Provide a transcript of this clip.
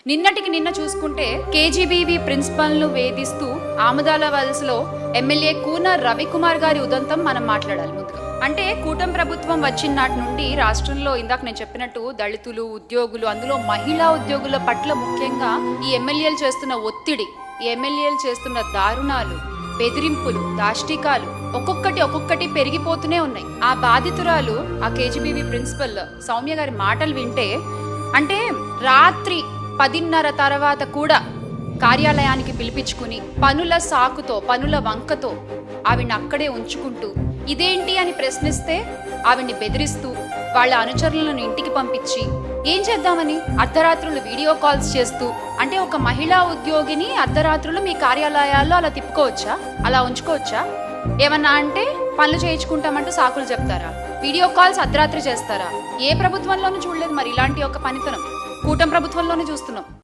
నిన్నటికి నిన్న చూసుకుంటే కేజీబీవీ ప్రిన్సిపల్ను వేధిస్తూ ఆముదాల వలసలో ఎమ్మెల్యే కూన రవికుమార్ గారి ఉదంతం మనం మాట్లాడాలి ముందుగా. అంటే కూటమి ప్రభుత్వం వచ్చిన నాటి నుండి రాష్ట్రంలో ఇందాక నేను చెప్పినట్టు దళితులు, ఉద్యోగులు, అందులో మహిళా ఉద్యోగుల పట్ల ముఖ్యంగా ఈ ఎమ్మెల్యేలు చేస్తున్న ఒత్తిడి, ఈ ఎమ్మెల్యేలు చేస్తున్న దారుణాలు, బెదిరింపులు, దాష్టికాలు ఒక్కొక్కటి పెరిగిపోతూనే ఉన్నాయి. ఆ బాధితురాలు, ఆ కేజీబీవీ ప్రిన్సిపల్ సౌమ్య గారి మాటలు వింటే, అంటే రాత్రి 10:30 తర్వాత కూడా కార్యాలయానికి పిలిపించుకుని పనుల సాకుతో, పనుల వంకతో ఆవిడ్ని అక్కడే ఉంచుకుంటూ ఇదేంటి అని ప్రశ్నిస్తే ఆవిడ్ని బెదిరిస్తూ వాళ్ళ అనుచరులను ఇంటికి పంపించి ఏం చేద్దామని అర్ధరాత్రులు వీడియో కాల్స్ చేస్తూ, అంటే ఒక మహిళా ఉద్యోగిని అర్ధరాత్రులు మీ కార్యాలయాల్లో అలా తిప్పుకోవచ్చా, అలా ఉంచుకోవచ్చా? ఏమన్నా అంటే పనులు చేయించుకుంటామంటూ సాకులు చెప్తారా? వీడియో కాల్స్ అర్ధరాత్రి చేస్తారా? ఏ ప్రభుత్వంలోనూ చూడలేదు మరి ఇలాంటి ఒక పనితనం. కూటమి ప్రభుత్వంలోనే చూస్తున్నాం.